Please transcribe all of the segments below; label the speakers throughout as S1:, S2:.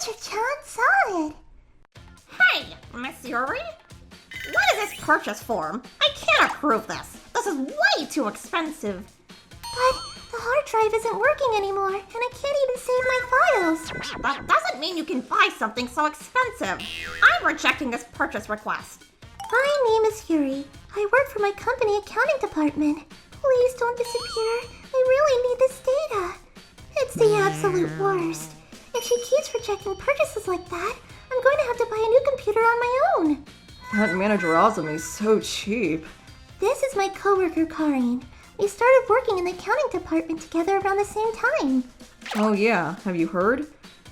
S1: Teacher-chan saw it.
S2: Hey, Miss Yuri? What is this purchase form? I can't approve this. This is way too expensive.
S1: But the hard drive isn't working anymore, and I can't even save my files.
S2: That doesn't mean you can buy something so expensive. I'm rejecting this purchase request.
S1: My name is Yuri. I work for my company accounting department. Please don't disappear. I really need this data. It's the absolute worst. If she keeps rejecting purchases like that, I'm going to have to buy a new computer on my own.
S3: That manager Azumi's so cheap.
S1: This is my coworker Karin. We started working in the accounting department together around the same time.
S3: Oh yeah, have you heard?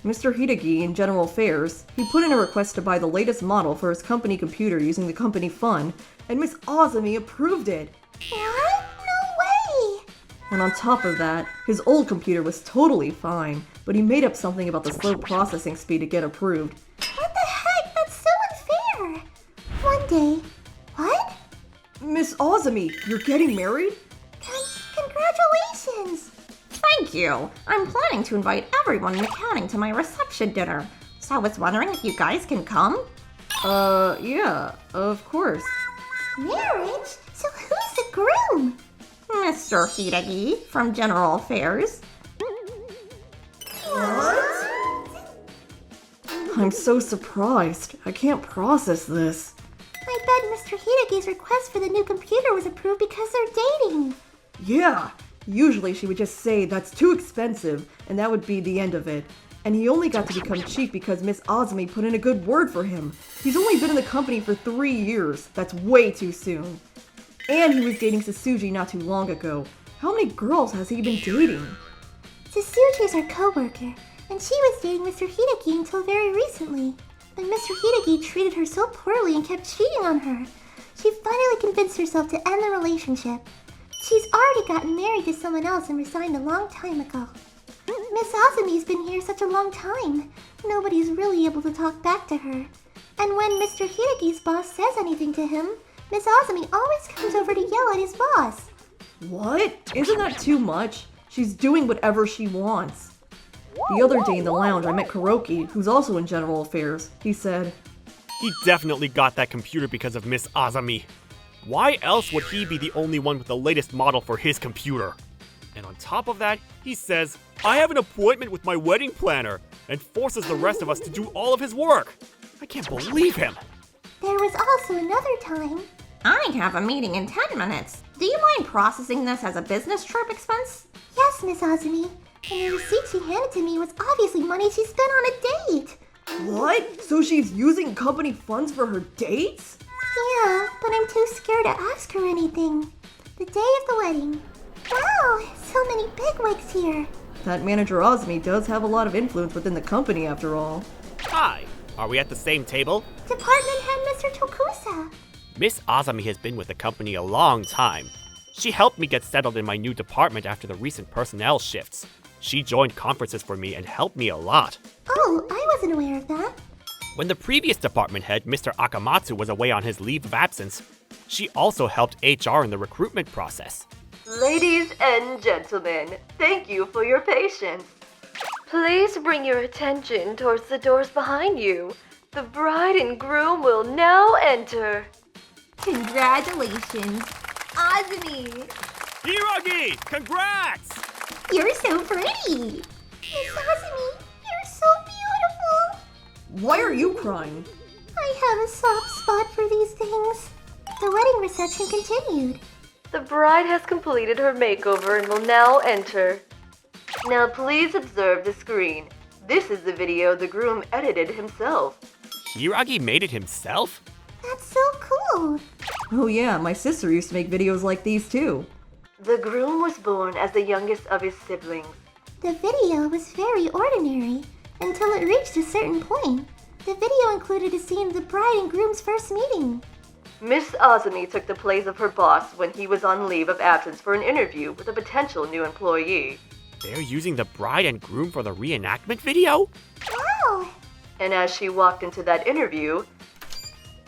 S3: Mr. Hideki in General Affairs, he put in a request to buy the latest model for his company computer using the company fund, and Miss Azumi approved it.
S1: What? No way!
S3: And on top of that, his old computer was totally fine, but he made up something about the slow processing speed to get approved.
S1: What the heck? That's so unfair! One day... What?
S3: Miss Azumi, you're getting married?
S1: Congratulations!
S2: Thank you. I'm planning to invite everyone in accounting to my reception dinner. So I was wondering if you guys can come?
S3: Yeah, of course.
S1: Marriage? So who's the groom?
S2: Mr. Hideki from General Affairs.
S1: What?
S3: I'm so surprised. I can't process this.
S1: I bet Mr. Hideki's request for the new computer was approved because they're dating.
S3: Yeah, usually she would just say that's too expensive, and that would be the end of it. And he only got to become cheap because Miss Azumi put in a good word for him. He's only been in the company for 3 years. That's way too soon. And he was dating Sasuji not too long ago. How many girls has he been dating?
S1: Sasuji is our co-worker, and she was dating Mr. Hideki until very recently. But Mr. Hideki treated her so poorly and kept cheating on her. She finally convinced herself to end the relationship. She's already gotten married to someone else and resigned a long time ago. Miss Azumi's been here such a long time. Nobody's really able to talk back to her. And when Mr. Hideki's boss says anything to him, Miss Azumi always comes over to yell at his boss.
S3: What? Isn't that too much? She's doing whatever she wants. The other day in the lounge, I met Kuroki, who's also in General Affairs. He said,
S4: He definitely got that computer because of Miss Azumi. Why else would he be the only one with the latest model for his computer? And on top of that, he says, I have an appointment with my wedding planner, and forces the rest of us to do all of his work. I can't believe him.
S1: There was also another time.
S2: I have a meeting in 10 minutes. Do you mind processing this as a business trip expense?
S1: Yes, Miss Azumi. And the receipt she handed to me was obviously money she spent on a date.
S3: What? So she's using company funds for her dates?
S1: Yeah, but I'm too scared to ask her anything. The day of the wedding. Wow, so many bigwigs here.
S3: That manager Azumi does have a lot of influence within the company after all.
S4: Hi, are we at the same table?
S1: Department head Mr. Tokusa.
S4: Miss Azumi has been with the company a long time. She helped me get settled in my new department after the recent personnel shifts. She joined conferences for me and helped me a lot.
S1: Oh, I wasn't aware of that.
S4: When the previous department head, Mr. Akamatsu, was away on his leave of absence, she also helped HR in the recruitment process.
S5: Ladies and gentlemen, thank you for your patience. Please bring your attention towards the doors behind you. The bride and groom will now enter.
S1: Congratulations, Azumi.
S4: Hiragi, congrats!
S1: You're so pretty. Miss Azumi, you're so beautiful.
S3: Why are you crying?
S1: I have a soft spot for these things. The wedding reception continued.
S5: The bride has completed her makeover and will now enter. Now please observe the screen. This is the video the groom edited himself.
S4: Hiragi made it himself?
S1: That's so cool.
S3: Oh yeah, my sister used to make videos like these too.
S5: The groom was born as the youngest of his siblings.
S1: The video was very ordinary until it reached a certain point. The video included a scene of the bride and groom's first meeting.
S5: Miss Azumi took the place of her boss when he was on leave of absence for an interview with a potential new employee.
S4: They're using the bride and groom for the reenactment video?
S1: Wow!
S5: And as she walked into that interview,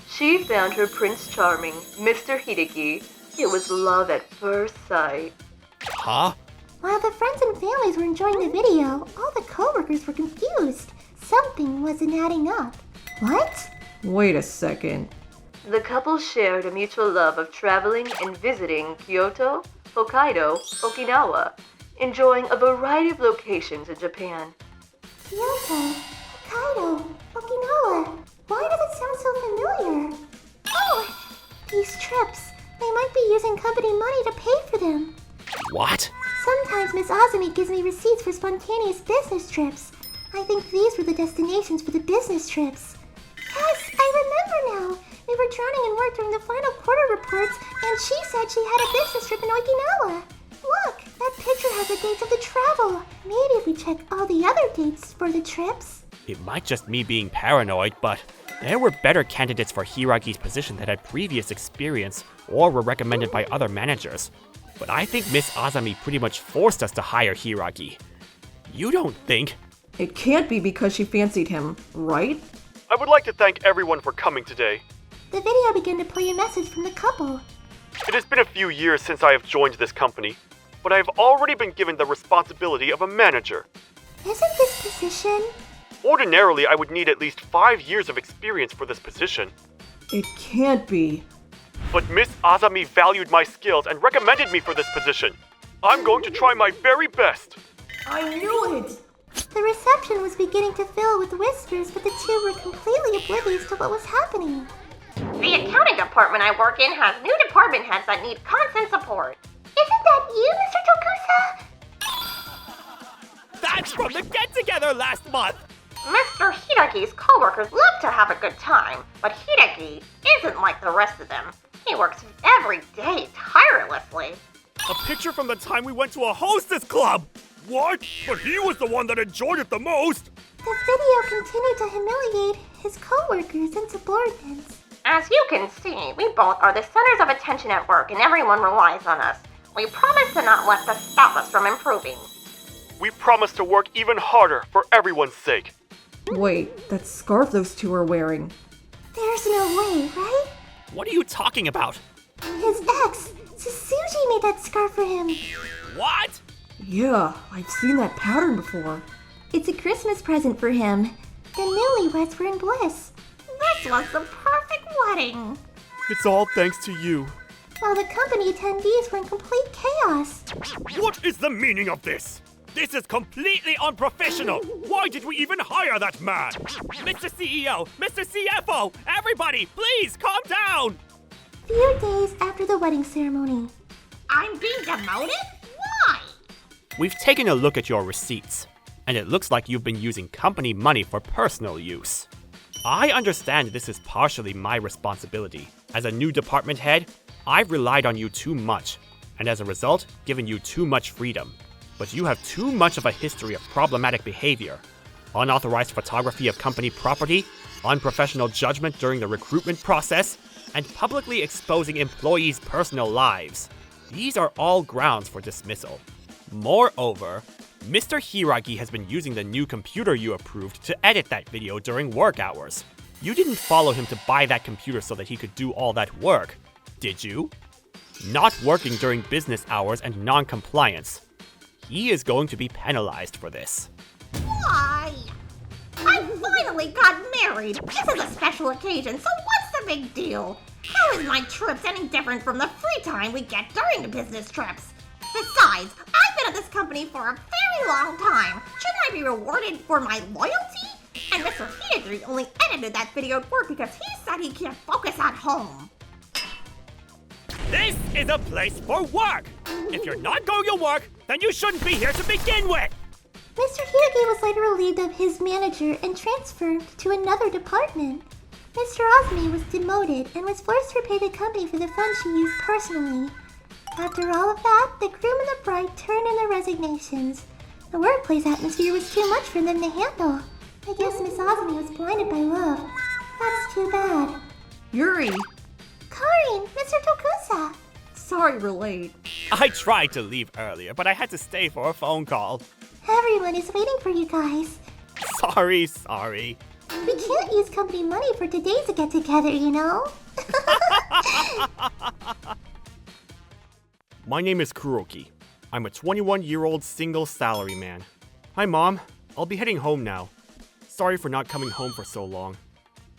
S5: she found her Prince Charming, Mr. Hideki. It was love at first sight.
S4: Huh?
S1: While the friends and families were enjoying the video, all the co-workers were confused. something wasn't adding up. What?
S3: Wait a second.
S5: The couple shared a mutual love of traveling and visiting Kyoto, Hokkaido, Okinawa, enjoying a variety of locations in Japan.
S1: Kyoto, Hokkaido, Okinawa. Why does it sound so familiar? Oh, these trips. They might be using company money to pay for them.
S4: What?
S1: Sometimes Miss Azumi gives me receipts for spontaneous business trips. I think these were the destinations for the business trips. Yes, I remember now. We were drowning in work during the final quarter reports, and she said she had a business trip in Okinawa. Look, that picture has the dates of the travel. Maybe if we check all the other dates for the trips.
S4: It might just me being paranoid, but there were better candidates for Hiragi's position that had previous experience or were recommended by other managers. But I think Miss Azumi pretty much forced us to hire Hiragi. You don't think?
S3: It can't be because she fancied him, right?
S4: I would like to thank everyone for coming today.
S1: The video began to play a message from the couple.
S4: It has been a few years since I have joined this company, but I have already been given the responsibility of a manager.
S1: Isn't this position?
S4: Ordinarily, I would need at least 5 years of experience for this position.
S3: It can't be.
S4: But Miss Azumi valued my skills and recommended me for this position. I'm going to try my very best.
S3: I knew it!
S1: The reception was beginning to fill with whispers, but the two were completely oblivious to what was happening.
S2: The accounting department I work in has new department heads that need constant support.
S1: Isn't that you, Mr. Tokusa?
S4: That's from the get-together last month!
S2: Mr. Hidaki's coworkers love to have a good time, but Hidaki isn't like the rest of them. He works every day tirelessly.
S4: A picture from the time we went to a hostess club! What? But he was the one that enjoyed it the most!
S1: The video continued to humiliate his co-workers and subordinates.
S2: As you can see, we both are the centers of attention at work and everyone relies on us. We promise to not let this stop us from improving.
S4: We promise to work even harder for everyone's sake.
S3: Wait, that scarf those two are wearing.
S1: There's no way, right?
S4: What are you talking about?
S1: His ex, Susuji, made that scarf for him.
S4: What?
S3: Yeah, I've seen that pattern before.
S1: It's a Christmas present for him. The newlyweds were in bliss,
S2: This was the perfect wedding.
S4: It's all thanks to you.
S1: while the company attendees were in complete chaos.
S4: What is the meaning of this? This is completely unprofessional! Why did we even hire that man? Mr. CEO, Mr. CFO, everybody, please calm down!
S1: Few days after the wedding ceremony.
S2: I'm being demoted? Why?
S4: We've taken a look at your receipts, and it looks like you've been using company money for personal use. I understand this is partially my responsibility. As a new department head, I've relied on you too much, and as a result, given you too much freedom. But you have too much of a history of problematic behavior. Unauthorized photography of company property, unprofessional judgment during the recruitment process, and publicly exposing employees' personal lives. These are all grounds for dismissal. Moreover, Mr. Hiragi has been using the new computer you approved to edit that video during work hours. You didn't follow him to buy that computer so that he could do all that work, did you? Not working during business hours and non-compliance. He is going to be penalized for this.
S2: Why? I finally got married. This is a special occasion, so what's the big deal? How is my trips any different from the free time we get during the business trips? Besides, I've been at this company for a very long time. Shouldn't I be rewarded for my loyalty? And Mr. Hidaki only edited that video at work because he said he can't focus at home.
S4: This is a place for work! If you're not going to work, then you shouldn't be here to begin with!
S1: Mr. Hiragi was later relieved of his manager and transferred to another department. Mr. Azumi was demoted and was forced to repay the company for the funds she used personally. After all of that, the groom and the bride turned in their resignations. The workplace atmosphere was too much for them to handle. I guess Miss Azumi was blinded by love. That's too bad.
S3: Yuri!
S1: Karin, Mr. Tokusa!
S3: Sorry we're late.
S4: I tried to leave earlier, but I had to stay for a phone call.
S1: Everyone is waiting for you guys.
S4: Sorry.
S1: We can't use company money for today's get-together, you know?
S4: My name is Kuroki. I'm a 21-year-old single salaryman. Hi, Mom. I'll be heading home now. Sorry for not coming home for so long.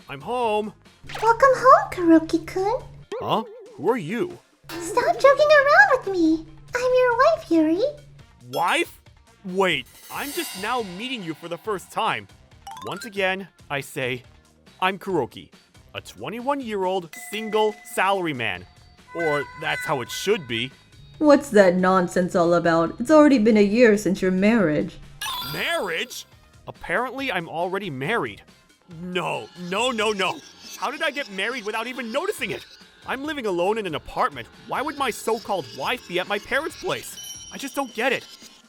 S4: I'm home.
S1: Welcome home, Kuroki-kun.
S4: Huh? Who are you?
S1: Stop joking around with me. I'm your wife, Yuri.
S4: Wife? Wait, I'm just now meeting you for the first time. Once again, I say, I'm Kuroki, a 21-year-old single salaryman. Or that's how it should be.
S3: What's that nonsense all about? It's already been a year since your marriage.
S4: Marriage? Apparently, I'm already married. No. How did I get married without even noticing it? I'm living alone in an apartment. Why would my so-called wife be at my parents' place? I just don't get it.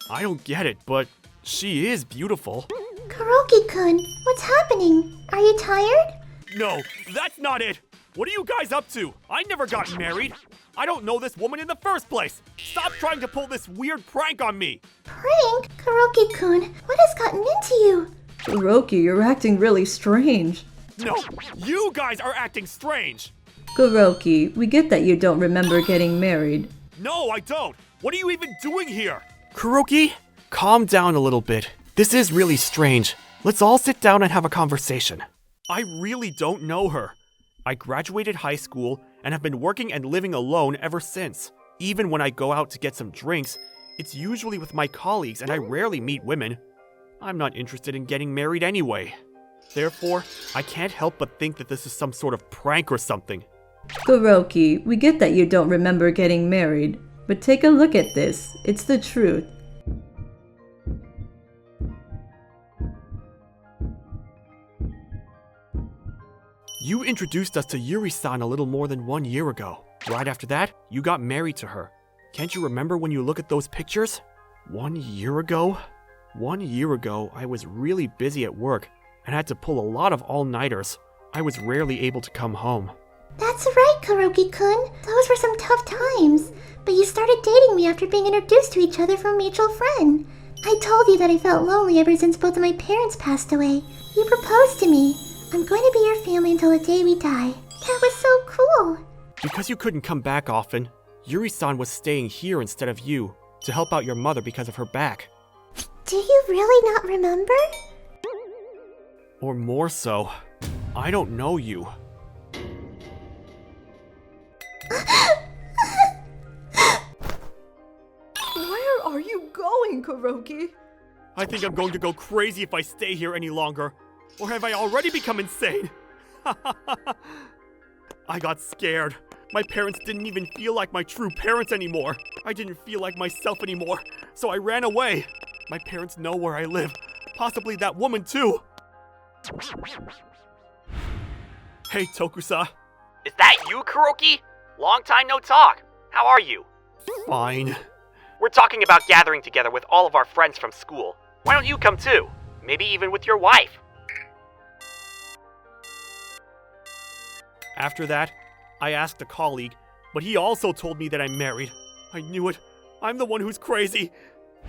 S4: I don't get it, but she is beautiful.
S1: Kuroki-kun, what's happening? Are you tired?
S4: No, that's not it. What are you guys up to? I never got married. I don't know this woman in the first place. Stop trying to pull this weird prank on me.
S1: Prank? Kuroki-kun, what has gotten into you?
S3: Kuroki, you're acting really strange.
S4: No, you guys are acting strange.
S3: Kuroki, we get that you don't remember getting married.
S4: No, I don't. What are you even doing here? Kuroki, calm down a little bit. This is really strange. Let's all sit down and have a conversation. I really don't know her. I graduated high school and have been working and living alone ever since. Even when I go out to get some drinks, it's usually with my colleagues and I rarely meet women. I'm not interested in getting married anyway. Therefore, I can't help but think that this is some sort of prank or something.
S3: Kuroki, we get that you don't remember getting married, but take a look at this. It's the truth.
S4: You introduced us to Yuri-san a little more than 1 year ago. Right after that, you got married to her. Can't you remember when you look at those pictures? 1 year ago? 1 year ago, I was really busy at work and had to pull a lot of all-nighters. I was rarely able to come home.
S1: That's right, Kuroki-kun. Those were some tough times. But you started dating me after being introduced to each other from a mutual friend. I told you that I felt lonely ever since both of my parents passed away. You proposed to me. I'm going to be your family until the day we die. That was so cool.
S4: Because you couldn't come back often, Yuri-san was staying here instead of you to help out your mother because of her back.
S1: Do you really not remember?
S4: Or more so, I don't know you.
S3: Where are you going, Kuroki?
S4: I think I'm going to go crazy if I stay here any longer. Or have I already become insane? I got scared. My parents didn't even feel like my true parents anymore. I didn't feel like myself anymore, so I ran away. My parents know where I live. Possibly that woman too. Hey, Tokusa.
S6: Is that you, Kuroki? Long time no talk. How are you?
S4: Fine.
S6: We're talking about gathering together with all of our friends from school. Why don't you come too? Maybe even with your wife.
S4: After that, I asked a colleague, but he also told me that I'm married. I knew it. I'm the one who's crazy.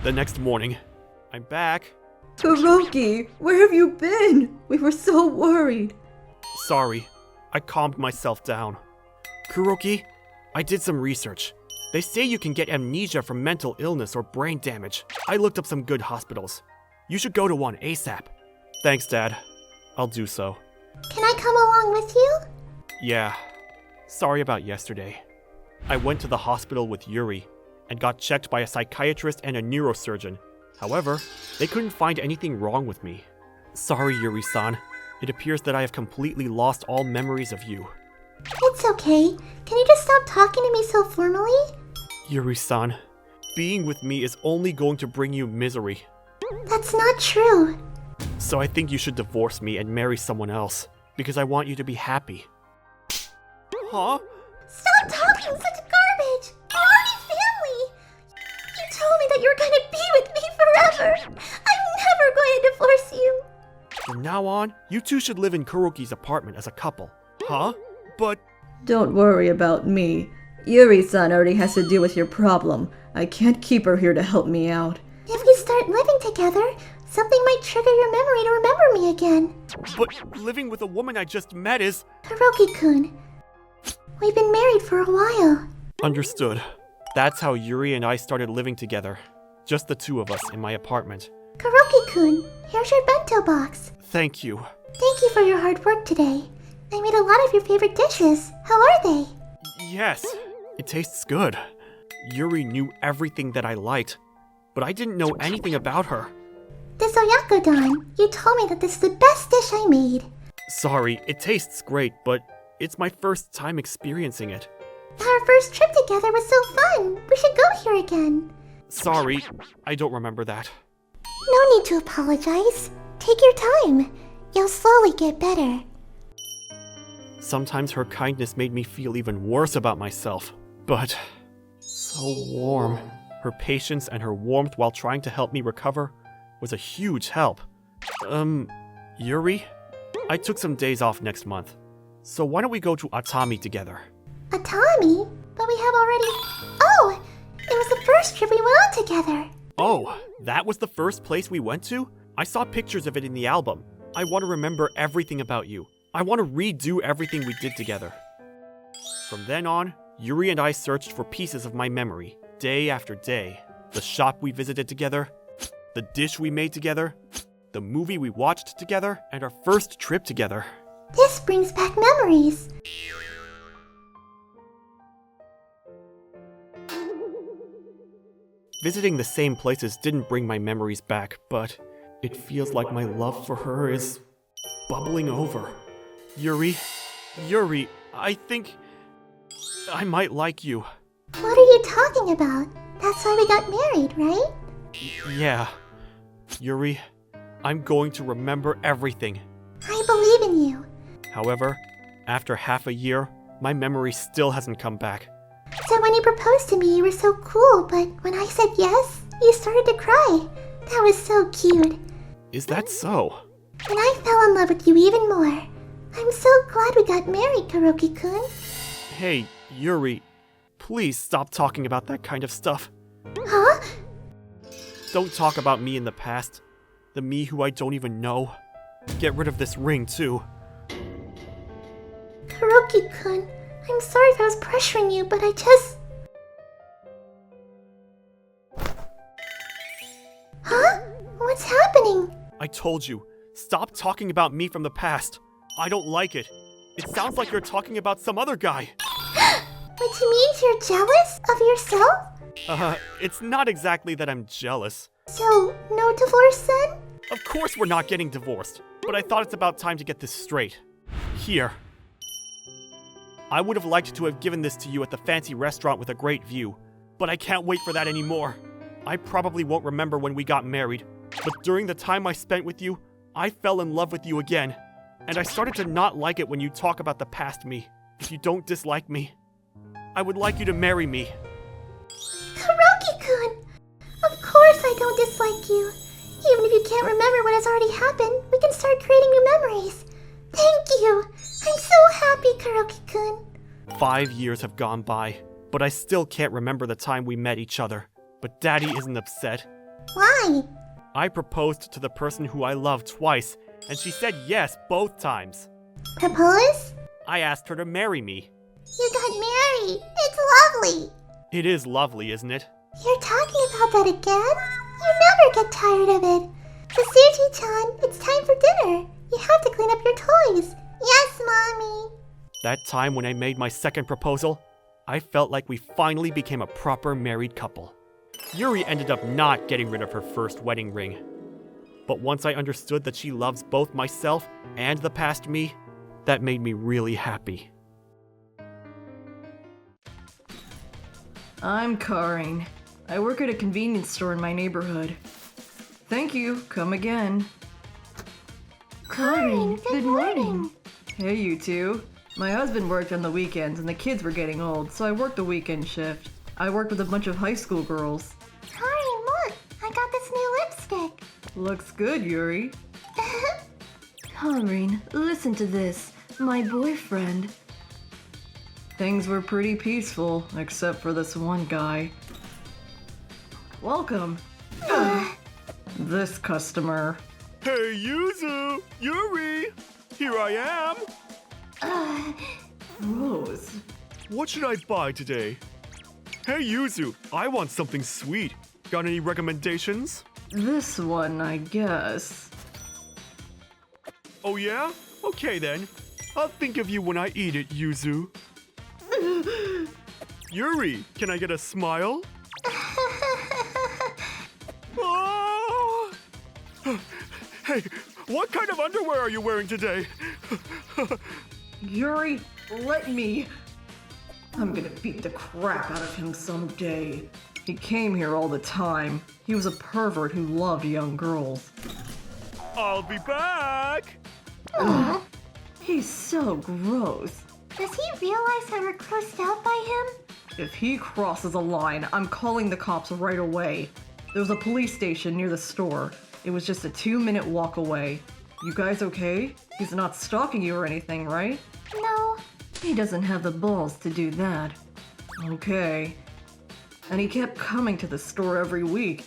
S4: The next morning, I'm back.
S3: Kuroki, where have you been? We were so worried.
S4: Sorry, I calmed myself down. Kuroki, I did some research. They say you can get amnesia from mental illness or brain damage. I looked up some good hospitals. You should go to one ASAP. Thanks, Dad. I'll do so.
S1: Can I come along with you?
S4: Yeah. Sorry about yesterday. I went to the hospital with Yuri and got checked by a psychiatrist and a neurosurgeon. However, they couldn't find anything wrong with me. Sorry, Yuri-san. It appears that I have completely lost all memories of you.
S1: It's okay. Can you just stop talking to me so formally?
S4: Yuri-san, being with me is only going to bring you misery.
S1: That's not true.
S4: So I think you should divorce me and marry someone else, because I want you to be happy. Huh?
S1: Stop talking such garbage! We're already family! You told me that you were going to be with me forever! I'm never going to divorce you!
S4: From now on, you two should live in Kuroki's apartment as a couple. Huh? But...
S3: Don't worry about me. Yuri-san already has to deal with your problem. I can't keep her here to help me out.
S1: If we start living together, something might trigger your memory to remember me again.
S4: But living with a woman I just met is...
S1: Kuroki-kun, we've been married for a while.
S4: Understood. That's how Yuri and I started living together. Just the two of us in my apartment.
S1: Kuroki-kun, here's your bento box.
S4: Thank you.
S1: Thank you for your hard work today. I made a lot of your favorite dishes. How are they?
S4: Yes, it tastes good. Yuri knew everything that I liked, but I didn't know anything about her.
S1: This oyakodon, you told me that this is the best dish I made.
S4: Sorry, it tastes great, but it's my first time experiencing it.
S1: Our first trip together was so fun. We should go here again.
S4: Sorry, I don't remember that.
S1: No need to apologize. Take your time. You'll slowly get better.
S4: Sometimes her kindness made me feel even worse about myself, but so warm. Her patience and her warmth while trying to help me recover was a huge help. Yuri? I took some days off next month, so why don't we go to Atami together?
S1: Atami? But we have already... Oh! It was the first trip we went on together.
S4: Oh, that was the first place we went to? I saw pictures of it in the album. I want to remember everything about you. I want to redo everything we did together. From then on, Yuri and I searched for pieces of my memory, day after day. The shop we visited together, the dish we made together, the movie we watched together, and our first trip together.
S1: This brings back memories.
S4: Visiting the same places didn't bring my memories back, but it feels like my love for her is bubbling over. Yuri, I think I might like you.
S1: What are you talking about? That's why we got married, right?
S4: Yeah. Yuri, I'm going to remember everything.
S1: I believe in you.
S4: However, after half a year, my memory still hasn't come back.
S1: So when you proposed to me, you were so cool, but when I said yes, you started to cry. That was so cute.
S4: Is that so?
S1: And I fell in love with you even more. I'm so glad we got married, Kuroki-kun.
S4: Hey, Yuri, please stop talking about that kind of stuff.
S1: Huh?
S4: Don't talk about me in the past. The me who I don't even know. Get rid of this ring, too.
S1: Kuroki-kun, I'm sorry if I was pressuring you, but I just... Huh? What's happening?
S4: I told you, stop talking about me from the past. I don't like it. It sounds like you're talking about some other guy.
S1: Which means you're jealous of yourself?
S4: It's not exactly that I'm jealous.
S1: So, no divorce then?
S4: Of course we're not getting divorced, but I thought it's about time to get this straight. Here. I would have liked to have given this to you at the fancy restaurant with a great view, but I can't wait for that anymore. I probably won't remember when we got married, but during the time I spent with you, I fell in love with you again. And I started to not like it when you talk about the past me. If you don't dislike me, I would like you to marry me.
S1: Kuroki-kun! Of course I don't dislike you. Even if you can't remember what has already happened, we can start creating new memories. Thank you! I'm so happy, Kuroki-kun.
S4: 5 years have gone by, but I still can't remember the time we met each other. But Daddy isn't upset.
S1: Why?
S4: I proposed to the person who I love twice, and she said yes both times.
S1: Propose?
S4: I asked her to marry me.
S1: You got married. It's lovely.
S4: It is lovely, isn't it?
S1: You're talking about that again? You never get tired of it. Sasuchi-chan, it's time for dinner. You have to clean up your toys. Yes, Mommy.
S4: That time when I made my second proposal, I felt like we finally became a proper married couple. Yuri ended up not getting rid of her first wedding ring. But once I understood that she loves both myself and the past me, that made me really happy.
S3: I'm Karin. I work at a convenience store in my neighborhood. Thank you. Come again.
S1: Karin, good morning.
S3: Hey, you two. My husband worked on the weekends and the kids were getting old, so I worked the weekend shift. I worked with a bunch of high school girls.
S1: Karin, look. I got this new lipstick.
S3: Looks good, Yuri. Karin, listen to this. My boyfriend. Things were pretty peaceful, except for this one guy. Welcome. This customer.
S4: Hey, Yuzu! Yuri! Here I am!
S3: Rose.
S4: What should I buy today? Hey, Yuzu! I want something sweet. Got any recommendations?
S3: This one, I guess.
S4: Oh yeah? Okay then. I'll think of you when I eat it, Yuzu. Yuri, can I get a smile? Oh! Hey, what kind of underwear are you wearing today?
S3: Yuri, let me. I'm gonna beat the crap out of him someday. He came here all the time. He was a pervert who loved young girls.
S4: I'll be back!
S3: He's so gross.
S1: Does he realize that we're grossed out by him?
S3: If he crosses a line, I'm calling the cops right away. There's a police station near the store. It was just a 2-minute walk away. You guys okay? He's not stalking you or anything, right?
S1: No.
S3: He doesn't have the balls to do that. Okay. And he kept coming to the store every week.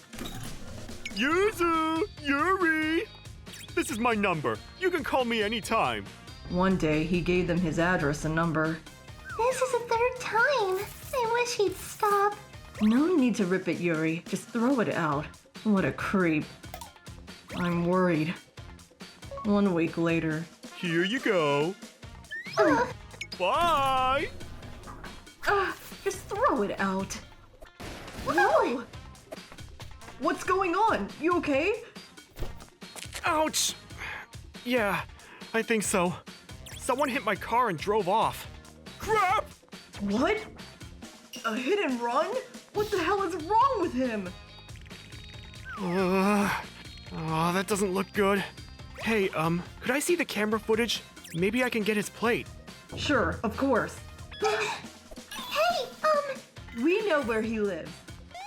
S4: Yuzu! Yuri! This is my number. You can call me anytime.
S3: One day, he gave them his address and number.
S1: This is the 3rd time. I wish he'd stop.
S3: No need to rip it, Yuri. Just throw it out. What a creep. I'm worried. 1 week later.
S4: Here you go. Bye!
S3: Just throw it out. No! What's going on? You okay?
S4: Ouch! Yeah, I think so. Someone hit my car and drove off. Crap!
S3: What? A hit and run? What the hell is wrong with him?
S4: Oh, that doesn't look good. Hey, could I see the camera footage? Maybe I can get his plate.
S3: Sure, of course.
S1: Hey,
S3: We know where he lives.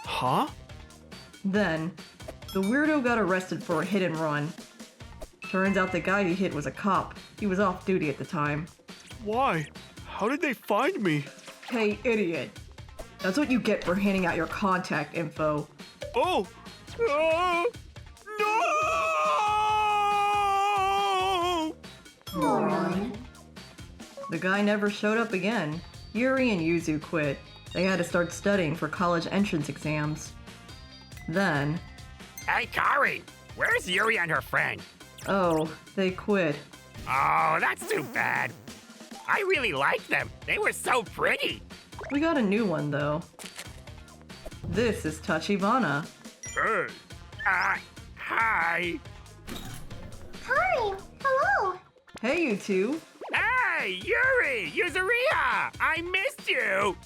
S4: Huh?
S3: Then, the weirdo got arrested for a hit and run. Turns out the guy he hit was a cop. He was off duty at the time.
S4: Why? How did they find me?
S3: Hey, idiot. That's what you get for handing out your contact info.
S4: Oh! No!
S1: moron.
S3: The guy never showed up again. Yuri and Yuzu quit. They had to start studying for college entrance exams. Then,
S6: Hey, Kari! Where's Yuri and her friend?
S3: oh, they quit.
S6: Oh, that's too bad. I really liked them. They were so pretty.
S3: We got a new one though. This is Tachibana.
S6: Hey. Hi.
S1: Hi, hello.
S3: Hey, you two.
S6: Hey, Yuri! Yuzuria! I missed you!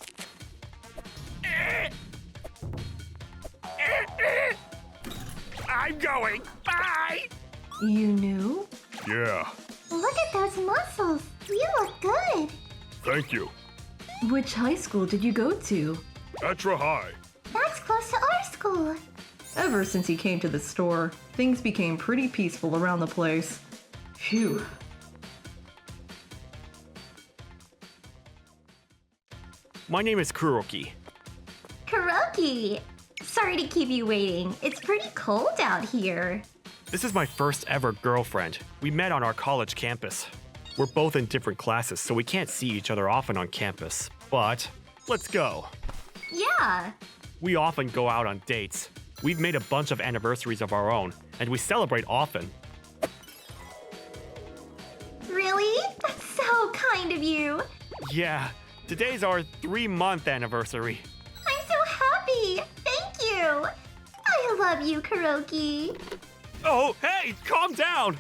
S6: I'm going. Bye!
S3: You knew?
S4: Yeah,
S1: Look at those muscles. You look good.
S4: thank you.
S3: Which high school did you go to?
S4: Etra High.
S1: That's close to our school.
S3: Ever since he came to the store, things became pretty peaceful around the place. Phew.
S4: My name is Kuroki.
S2: Kuroki! Sorry to keep you waiting. It's pretty cold out here.
S4: This is my first ever girlfriend. We met on our college campus. We're both in different classes, so we can't see each other often on campus. But let's go.
S2: Yeah.
S4: We often go out on dates. We've made a bunch of anniversaries of our own, and we celebrate often.
S2: Really? That's so kind of you.
S4: Yeah, today's our 3-month anniversary.
S2: I'm so happy. Thank you. I love you, Kuroki.
S4: Oh, hey, calm down!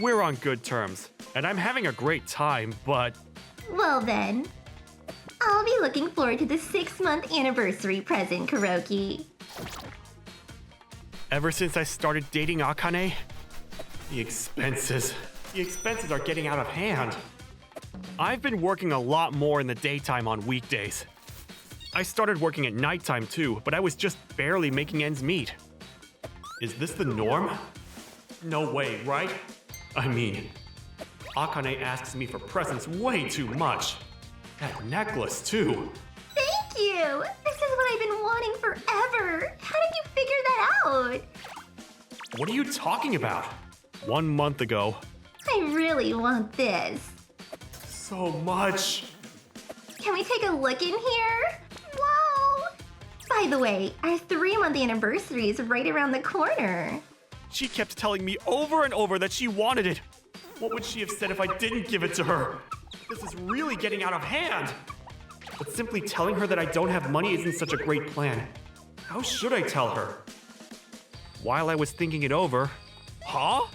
S4: We're on good terms, and I'm having a great time, but
S2: Well then, I'll be looking forward to the 6-month anniversary present, Kuroki.
S4: ever since I started dating Akane, the expenses are getting out of hand. I've been working a lot more in the daytime on weekdays. I started working at nighttime too, but I was just barely making ends meet. Is this the norm? No way, right? I mean, Akane asks me for presents way too much. That necklace too.
S2: Thank you. This is what I've been wanting forever. How did you figure that out?
S4: What are you talking about? 1 month ago.
S2: I really want this.
S4: So much.
S2: Can we take a look in here? Whoa! By the way, our 3-month anniversary is right around the corner.
S4: She kept telling me over and over that she wanted it. What would she have said if I didn't give it to her? This is really getting out of hand. But simply telling her that I don't have money isn't such a great plan. How should I tell her? While I was thinking it over... Huh?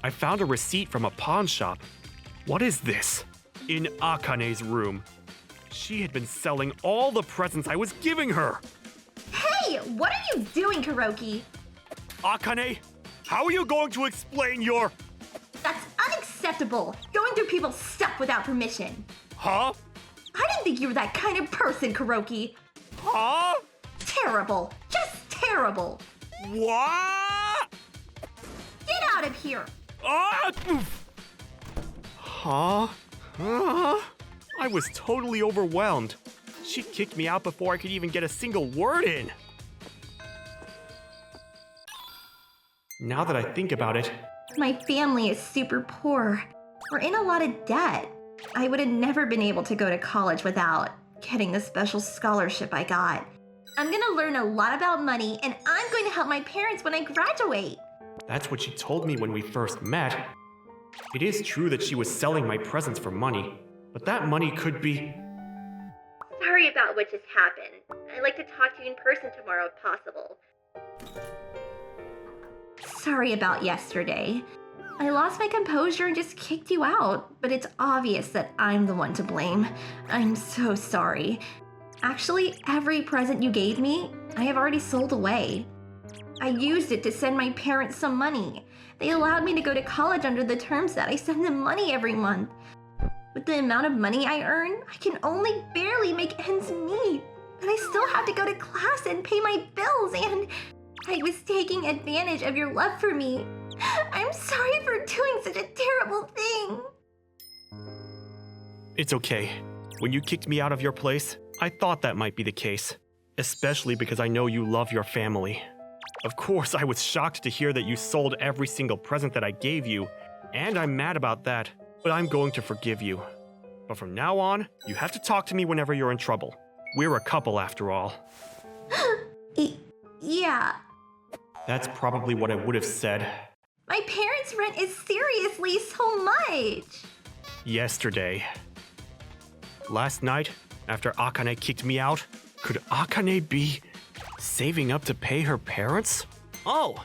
S4: I found a receipt from a pawn shop. What is this? In Akane's room. She had been selling all the presents I was giving her.
S2: Hey, what are you doing, Kuroki?
S4: Akane, how are you going to explain your...
S2: That's unacceptable, going through people's stuff without permission.
S4: Huh?
S2: I didn't think you were that kind of person, Kuroki.
S4: Huh?
S2: Terrible, just terrible.
S4: What?
S2: Get out of here.
S4: Oof. Huh? I was totally overwhelmed. She kicked me out before I could even get a single word in. Now that I think about it...
S2: My family is super poor. We're in a lot of debt. I would have never been able to go to college without getting the special scholarship I got. I'm gonna learn a lot about money, and I'm going to help my parents when I graduate.
S4: That's what she told me when we first met. It is true that she was selling my presents for money, but that money could be...
S1: Sorry about what just happened. I'd like to talk to you in person tomorrow if possible.
S2: Sorry about yesterday. I lost my composure and just kicked you out, but it's obvious that I'm the one to blame. I'm so sorry. Actually, every present you gave me, I have already sold away. I used it to send my parents some money. They allowed me to go to college under the terms that I send them money every month. With the amount of money I earn, I can only barely make ends meet. But I still have to go to class and pay my bills, and I was taking advantage of your love for me. I'm sorry for doing such a terrible thing.
S4: It's okay. When you kicked me out of your place, I thought that might be the case. Especially because I know you love your family. Of course, I was shocked to hear that you sold every single present that I gave you, and I'm mad about that, but I'm going to forgive you. But from now on, you have to talk to me whenever you're in trouble. We're a couple after all.
S2: Yeah.
S4: That's probably what I would have said.
S2: My parents' rent is seriously so much.
S4: Yesterday. Last night, after Akane kicked me out, could Akane be saving up to pay her parents?
S6: Oh,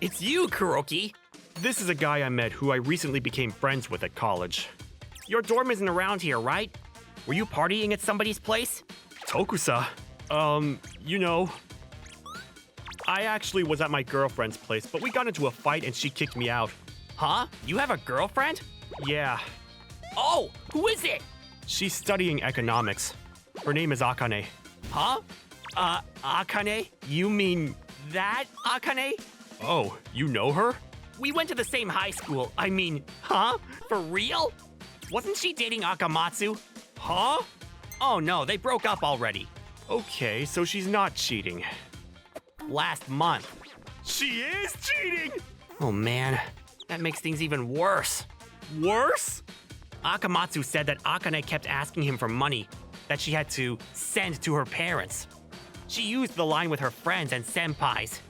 S6: it's you, Kuroki.
S4: This is a guy I met who I recently became friends with at college.
S6: Your dorm isn't around here, right? Were you partying at somebody's place?
S4: Tokusa, you know... I actually was at my girlfriend's place, but we got into a fight and she kicked me out.
S6: Huh? You have a girlfriend?
S4: Yeah.
S6: Oh, who is it?
S4: She's studying economics. Her name is Akane.
S6: Huh? Akane? You mean that Akane?
S4: Oh, you know her?
S6: We went to the same high school. I mean, huh? For real? Wasn't she dating Akamatsu?
S4: Huh?
S6: Oh no, they broke up already.
S4: Okay, so she's not cheating.
S6: Last month.
S4: She is cheating!
S6: Oh man, that makes things even worse.
S4: Worse?
S6: Akamatsu said that Akane kept asking him for money that she had to send to her parents. She used the line with her friends and senpais.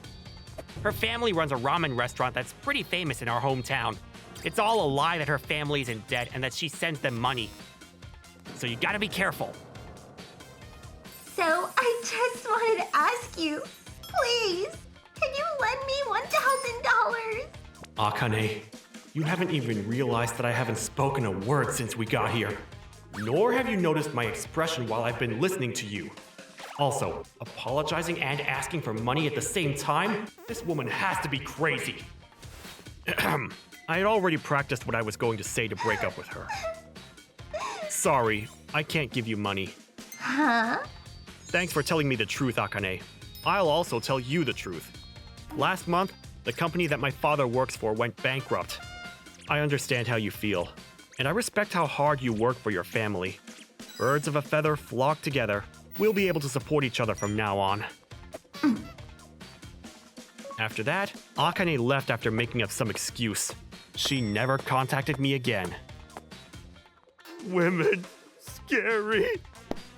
S6: Her family runs a ramen restaurant that's pretty famous in our hometown. It's all a lie that her family's in debt and that she sends them money. So you gotta be careful.
S2: So I just wanted to ask you, please, can you lend me $1,000?
S4: Akane, you haven't even realized that I haven't spoken a word since we got here. Nor have you noticed my expression while I've been listening to you. Also, apologizing and asking for money at the same time? This woman has to be crazy. I had already practiced what I was going to say to break up with her. Sorry, I can't give you money.
S2: Huh?
S4: Thanks for telling me the truth, Akane. I'll also tell you the truth. Last month, the company that my father works for went bankrupt. I understand how you feel, and I respect how hard you work for your family. Birds of a feather flock together. We'll be able to support each other from now on. After that, Akane left after making up some excuse. She never contacted me again. Women, scary.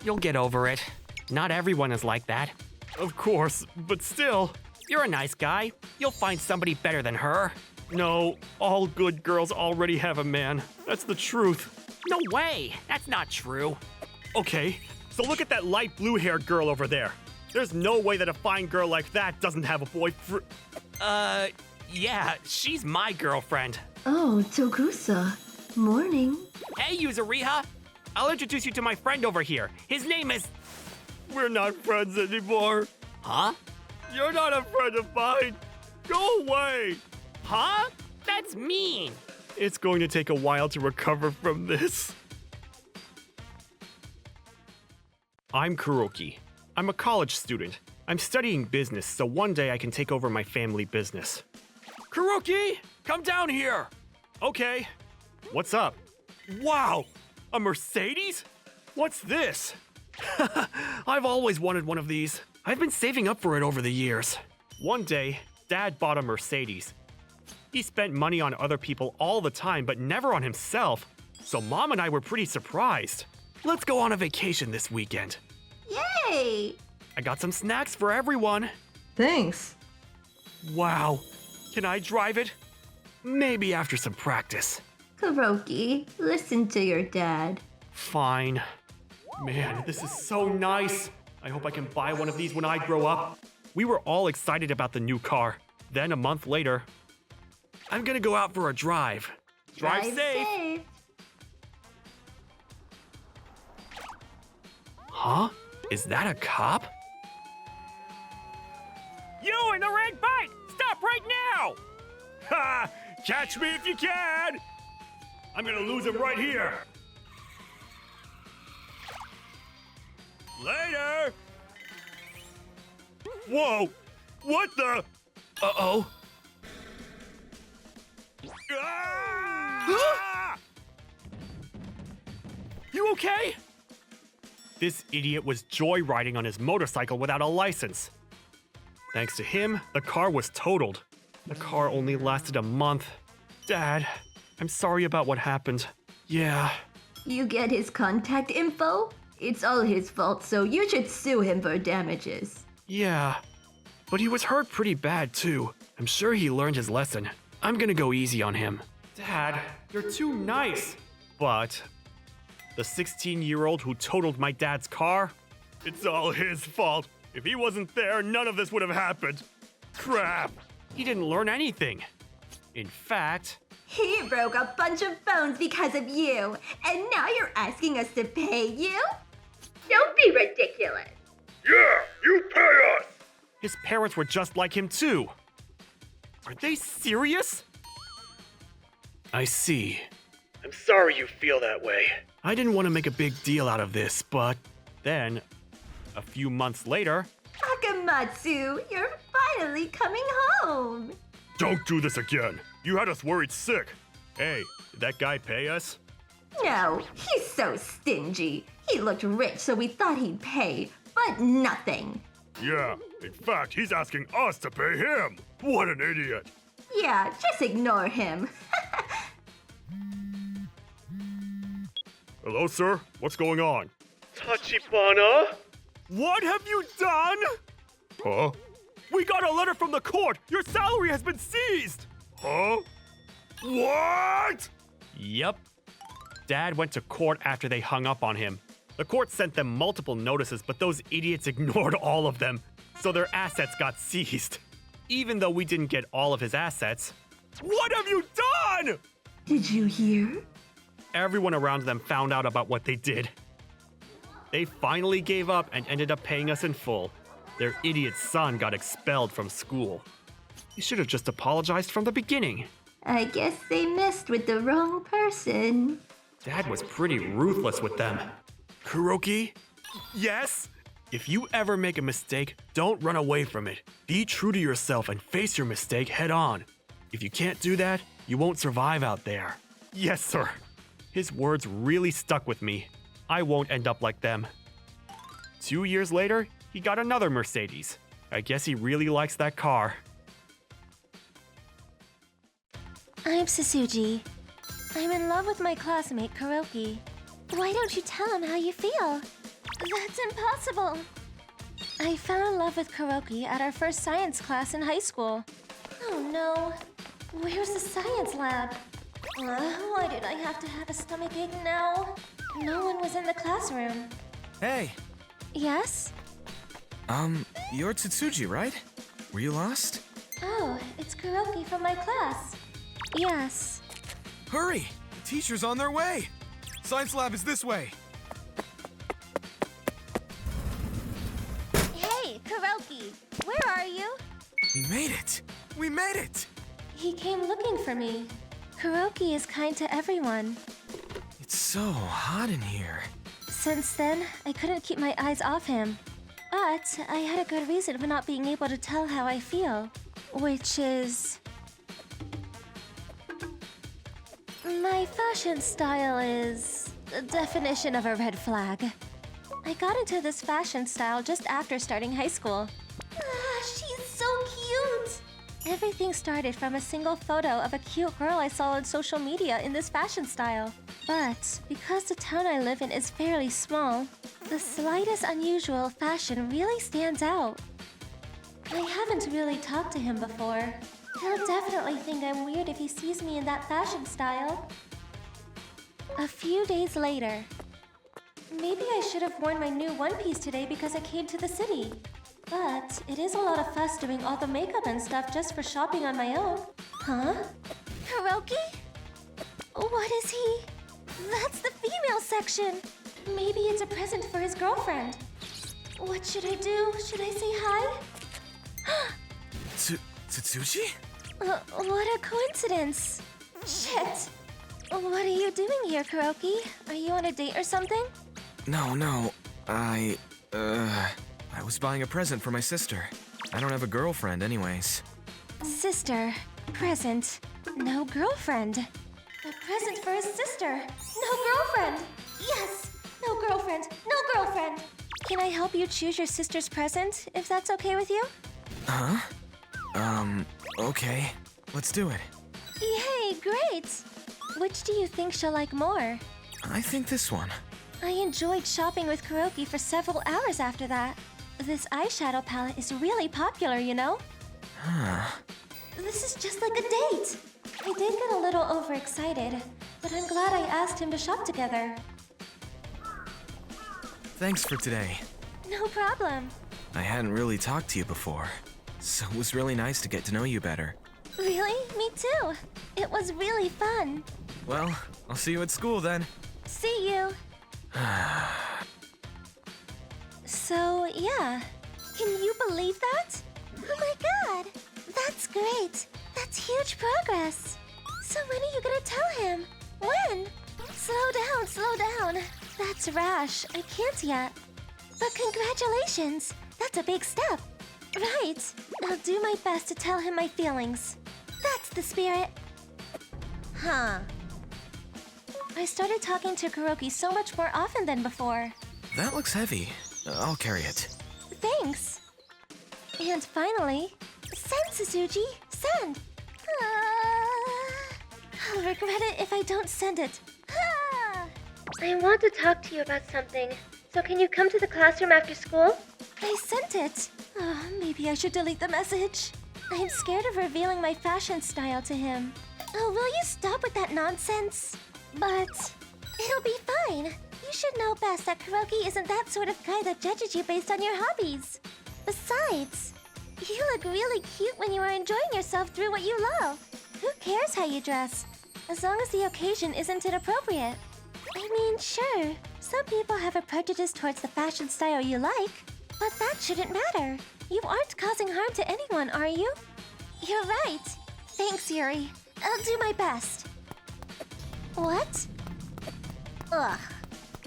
S6: You'll get over it. Not everyone is like that.
S4: Of course, but still.
S6: You're a nice guy. You'll find somebody better than her.
S4: No, all good girls already have a man. That's the truth.
S6: No way! That's not true.
S4: Okay, so look at that light blue-haired girl over there. There's no way that a fine girl like that doesn't have a boyfriend.
S6: Yeah, she's my girlfriend.
S5: Oh, Togusa. Morning.
S6: Hey, Yuzuriha! I'll introduce you to my friend over here. His name is...
S4: We're not friends anymore.
S6: Huh?
S4: You're not a friend of mine. Go away.
S6: Huh? That's mean.
S4: It's going to take a while to recover from this. I'm Kuroki. I'm a college student. I'm studying business, so one day I can take over my family business.
S6: Kuroki, come down here.
S4: Okay. What's up? Wow! A Mercedes? What's this? I've always wanted one of these. I've been saving up for it over the years. One day, Dad bought a Mercedes. He spent money on other people all the time, but never on himself. So Mom and I were pretty surprised. Let's go on a vacation this weekend.
S2: Yay!
S4: I got some snacks for everyone.
S3: Thanks.
S4: Wow. Can I drive it? Maybe after some practice.
S5: Kuroki, listen to your dad.
S4: Fine. Man, this is so nice. I hope I can buy one of these when I grow up. We were all excited about the new car. Then a month later, I'm gonna go out for a drive. Drive safe. Huh? Is that a cop?
S6: You in the red bike! Stop right now!
S4: Ha! Catch me if you can! I'm gonna lose him right here. Later! Whoa! What the? Uh-oh. Ah! You okay? This idiot was joyriding on his motorcycle without a license. Thanks to him, the car was totaled. The car only lasted a month. Dad, I'm sorry about what happened. Yeah.
S5: You get his contact info? It's all his fault, so you should sue him for damages.
S4: Yeah. But he was hurt pretty bad, too. I'm sure he learned his lesson. I'm gonna go easy on him. Dad, you're too nice. But the 16-year-old who totaled my dad's car? It's all his fault. If he wasn't there, none of this would have happened. Crap. He didn't learn anything. In fact,
S5: He broke a bunch of phones because of you, and now you're asking us to pay you? Don't be ridiculous.
S4: yeah, you pay us! His parents were just like him, too. Are they serious? I see. I'm sorry you feel that way. I didn't want to make a big deal out of this, but then, a few months later,
S5: Akamatsu, you're finally coming home.
S4: don't do this again. You had us worried sick. Hey, did that guy pay us?
S5: No, he's so stingy. He looked rich, so we thought he'd pay, but nothing.
S4: Yeah, in fact, he's asking us to pay him. What an idiot.
S5: Yeah, just ignore him.
S4: Hello, sir. What's going on? Tachibana? What have you done? Huh? We got a letter from the court. Your salary has been seized. Huh? What? Yep. Dad went to court after they hung up on him. The court sent them multiple notices, but those idiots ignored all of them, so their assets got seized. Even though we didn't get all of his assets. What have you done?
S5: Did you hear?
S4: Everyone around them found out about what they did. They finally gave up and ended up paying us in full. Their idiot son got expelled from school. He should have just apologized from the beginning.
S5: I guess they messed with the wrong person.
S4: Dad was pretty ruthless with them. Kuroki? Yes? If you ever make a mistake, don't run away from it. Be true to yourself and face your mistake head on. If you can't do that, you won't survive out there. Yes, sir. His words really stuck with me. I won't end up like them. 2 years later, he got another Mercedes. I guess he really likes that car.
S1: I'm Sasuji. I'm in love with my classmate, Kuroki. Why don't you tell him how you feel?
S7: That's impossible. I fell in love with Kuroki at our first science class in high school. Oh no. Where's the science lab? Why did I have to have a stomachache now? No one was in the classroom.
S8: Hey,
S7: Yes?
S8: you're Tsuji, right? Were you lost?
S7: Oh, it's Kuroki from my class. Yes.
S8: Hurry! The teacher's on their way! Science lab is this way!
S7: Hey, Kuroki! Where are you?
S8: We made it! We made it!
S7: He came looking for me. Kuroki is kind to everyone.
S8: It's so hot in here.
S7: Since then, I couldn't keep my eyes off him. But I had a good reason for not being able to tell how I feel. Which is... my fashion style is the definition of a red flag. I got into this fashion style just after starting high school. She's so cute! Everything started from a single photo of a cute girl I saw on social media in this fashion style. But because the town I live in is fairly small, the slightest unusual fashion really stands out. I haven't really talked to him before. He'll definitely think I'm weird if he sees me in that fashion style. A few days later. Maybe I should have worn my new one piece today because I came to the city. But it is a lot of fuss doing all the makeup and stuff just for shopping on my own. Huh? Kuroki? What is he? That's the female section. Maybe it's a present for his girlfriend. What should I do? Should I say hi?
S8: Tsuji?
S7: What a coincidence. Shit. What are you doing here, Kuroki? Are you on a date or something?
S8: No. I was buying a present for my sister. I don't have a girlfriend anyways.
S7: Sister. Present. No girlfriend. A present for his sister. No girlfriend. Yes. No girlfriend. No girlfriend. Can I help you choose your sister's present, if that's okay with you?
S8: Huh? Okay. Let's do it.
S7: Yay, great! Which do you think she'll like more?
S8: I think this one.
S7: I enjoyed shopping with Kuroki for several hours after that. This eyeshadow palette is really popular, you know?
S8: Huh.
S7: This is just like a date! I did get a little overexcited, but I'm glad I asked him to shop together.
S8: Thanks for today.
S7: No problem.
S8: I hadn't really talked to you before, so it was really nice to get to know you better.
S7: Really? Me too. It was really fun.
S8: Well, I'll see you at school then.
S7: See you. So, yeah. Can you believe that? Oh my god! That's great! That's huge progress! So when are you gonna tell him? When? Slow down! That's rash. I can't yet. But congratulations! That's a big step. Right. I'll do my best to tell him my feelings. That's the spirit. Huh. I started talking to Kuroki so much more often than before.
S8: That looks heavy. I'll carry it.
S7: Thanks. And finally, send, Tsuji! Send! I'll regret it if I don't send it. I want to talk to you about something. So can you come to the classroom after school? I sent it. Maybe I should delete the message. I'm scared of revealing my fashion style to him. Oh, will you stop with that nonsense? But it'll be fine. You should know best that Kuroki isn't that sort of guy that judges you based on your hobbies. Besides, you look really cute when you are enjoying yourself through what you love. Who cares how you dress? As long as the occasion isn't inappropriate. I mean, sure, some people have a prejudice towards the fashion style you like, but that shouldn't matter. You aren't causing harm to anyone, are you? You're right. Thanks, Yuri. I'll do my best. What? Ugh.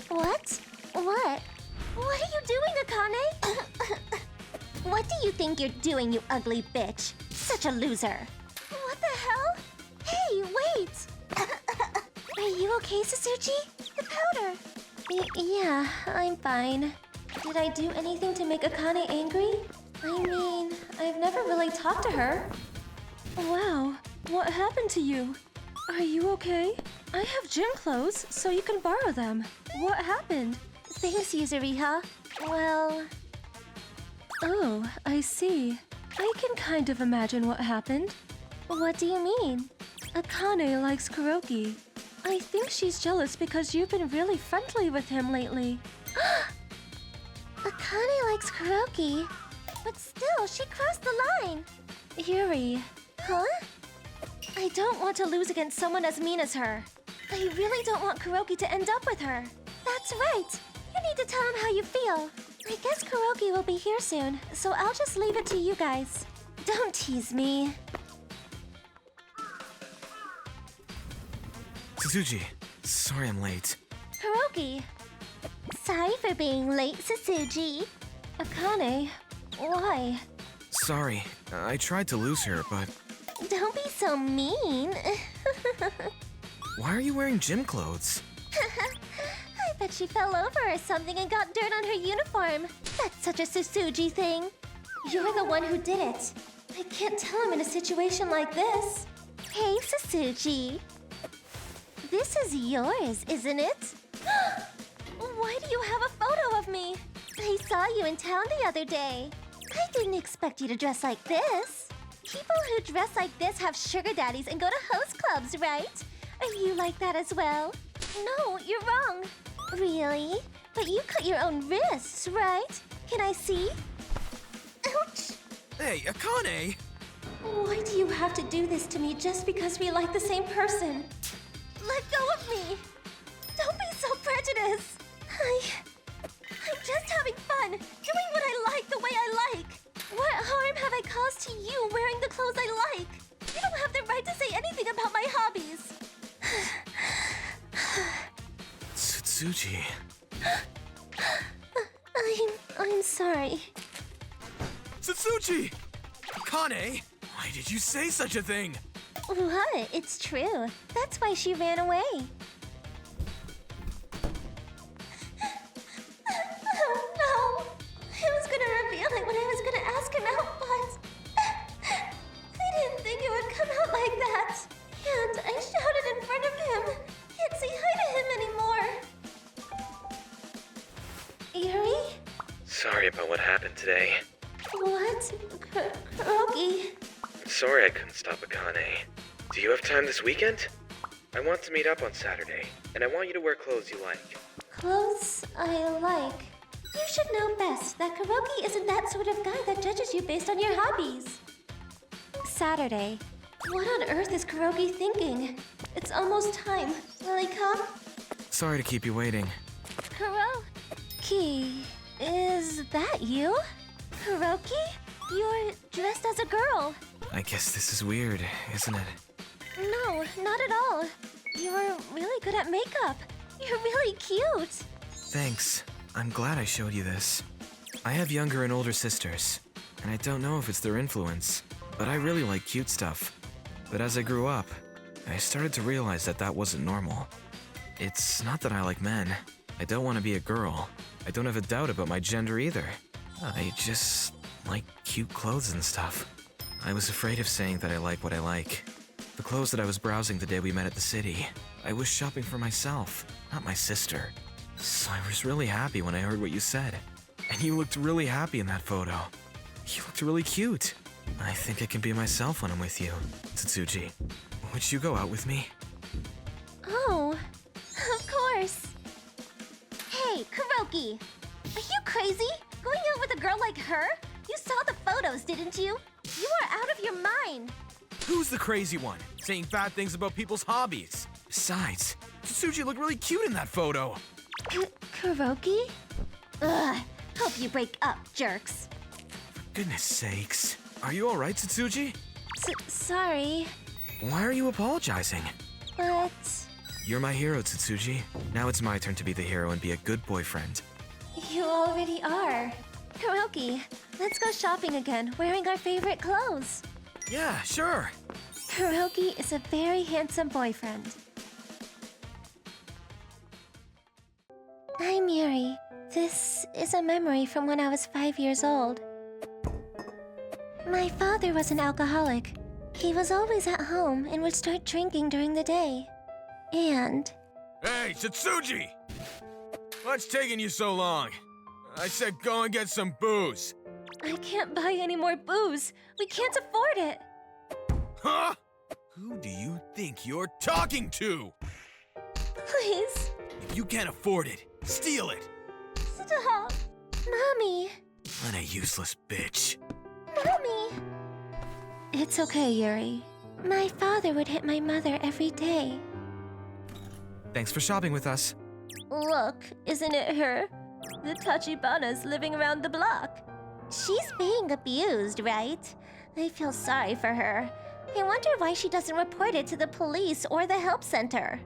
S7: What? What? What are you doing, Akane? What do you think you're doing, you ugly bitch? Such a loser. What the hell? Hey, wait! Are you okay, Tsuji? The powder. Yeah, I'm fine. Did I do anything to make Akane angry? I mean, I've never really talked to her. Wow, what happened to you? Are you okay? I have gym clothes, so you can borrow them. What happened? Thanks, Yuzuriha. Well... Oh, I see. I can kind of imagine what happened. What do you mean? Akane likes Kuroki. I think she's jealous because you've been really friendly with him lately. Akane likes Kuroki. But still, she crossed the line. Yuri. Huh? I don't want to lose against someone as mean as her. I really don't want Kuroki to end up with her. That's right. You need to tell him how you feel. I guess Kuroki will be here soon, so I'll just leave it to you guys. Don't tease me.
S8: Tsutsuji, sorry I'm late.
S7: Kuroki. Sorry for being late, Tsutsuji. Akane, why?
S8: Sorry, I tried to lose her, but...
S7: Don't be so mean.
S8: Why are you wearing gym clothes?
S7: I bet she fell over or something and got dirt on her uniform. That's such a Tsutsuji thing. You're the one who did it. I can't tell him in a situation like this. Hey, Tsutsuji. This is yours, isn't it? Why do you have a photo of me? I saw you in town the other day. I didn't expect you to dress like this. People who dress like this have sugar daddies and go to host clubs, right? Are you like that as well? No, you're wrong. Really? But you cut your own wrists, right? Can I see? Ouch!
S8: Hey, Akane!
S7: Why do you have to do this to me just because we like the same person? Let go of me! Don't be so prejudiced! I'm just having fun, doing what I like the way I like. What harm have I caused to you wearing the clothes I like? You don't have the right to say anything about my hobbies.
S8: Tsutsuji.
S7: I'm sorry.
S8: Tsutsuji! Akane! Why did you say such a thing?
S7: What? It's true. That's why she ran away. Oh no! I was gonna reveal it when I was gonna ask him out, but I didn't think it would come out like that. And I shouted in front of him. Can't say hi to him anymore. Yuri?
S9: Sorry about what happened today.
S7: What? Kuroki?
S9: I'm sorry I couldn't stop Akane. Do you have time this weekend? I want to meet up on Saturday, and I want you to wear clothes you like.
S7: Clothes I like. You should know best that Kuroki isn't that sort of guy that judges you based on your hobbies. Saturday. What on earth is Kuroki thinking? It's almost time. Will he come?
S8: Sorry to keep you waiting.
S7: Kuroki, is that you? Kuroki? You're dressed as a girl.
S8: I guess this is weird, isn't it?
S7: No, not at all. You're really good at makeup. You're really cute.
S8: Thanks. I'm glad I showed you this. I have younger and older sisters, and I don't know if it's their influence, but I really like cute stuff. But as I grew up, I started to realize that that wasn't normal. It's not that I like men. I don't want to be a girl. I don't have a doubt about my gender either. I just like cute clothes and stuff. I was afraid of saying that I like what I like. The clothes that I was browsing the day we met at the city, I was shopping for myself, not my sister. So I was really happy when I heard what you said. And you looked really happy in that photo. You looked really cute. I think I can be myself when I'm with you, Tsutsuji. Would you go out with me?
S7: Oh, of course. Hey, Kuroki! Are you crazy? Going out with a girl like her? You saw the photos, didn't you? You are out of your mind.
S8: Who's the crazy one, saying bad things about people's hobbies? Besides, Tsutsuji looked really cute in that photo.
S7: Kuroki? Ugh, hope you break up, jerks.
S8: For goodness sakes. Are you alright, Tsutsuji?
S7: Sorry,
S8: Why are you apologizing?
S7: but...
S8: You're my hero, Tsutsuji. Now it's my turn to be the hero and be a good boyfriend.
S7: You already are. Kuroki, let's go shopping again, wearing our favorite clothes.
S8: Yeah, sure.
S7: Kuroki is a very handsome boyfriend. I'm Yuri. This is a memory from when I was 5 years old. My father was an alcoholic. He was always at home and would start drinking during the day. And...
S8: Hey, Tsutsuji! What's taking you so long? I said go and get some booze.
S7: I can't buy any more booze. We can't afford it.
S8: Huh? Who do you think you're talking to?
S7: Please,
S8: If you can't afford it, steal it.
S7: stop. Mommy.
S8: What a useless bitch.
S7: Mommy. It's okay, Yuri. My father would hit my mother every day.
S8: Thanks for shopping with us.
S7: Look, isn't it her? The Tachibana's living around the block. She's being abused, right? I feel sorry for her. I wonder why she doesn't report it to the police or the help center.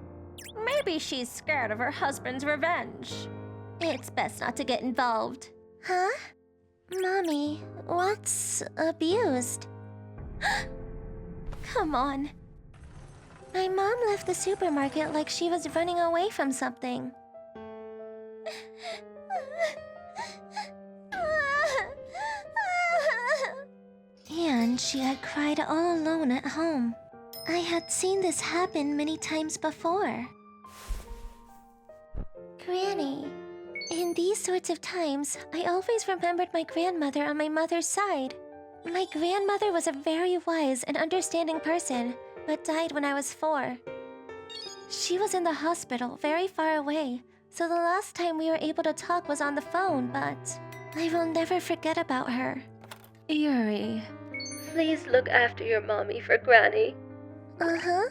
S7: Maybe she's scared of her husband's revenge. It's best not to get involved. Huh? Mommy, what's abused? Come on. My mom left the supermarket like she was running away from something. And she had cried all alone at home. I had seen this happen many times before. Granny. In these sorts of times, I always remembered my grandmother on my mother's side. My grandmother was a very wise and understanding person, but died when I was 4. She was in the hospital, very far away, so the last time we were able to talk was on the phone, but I will never forget about her. Yuri, please look after your mommy for Granny. Uh-huh.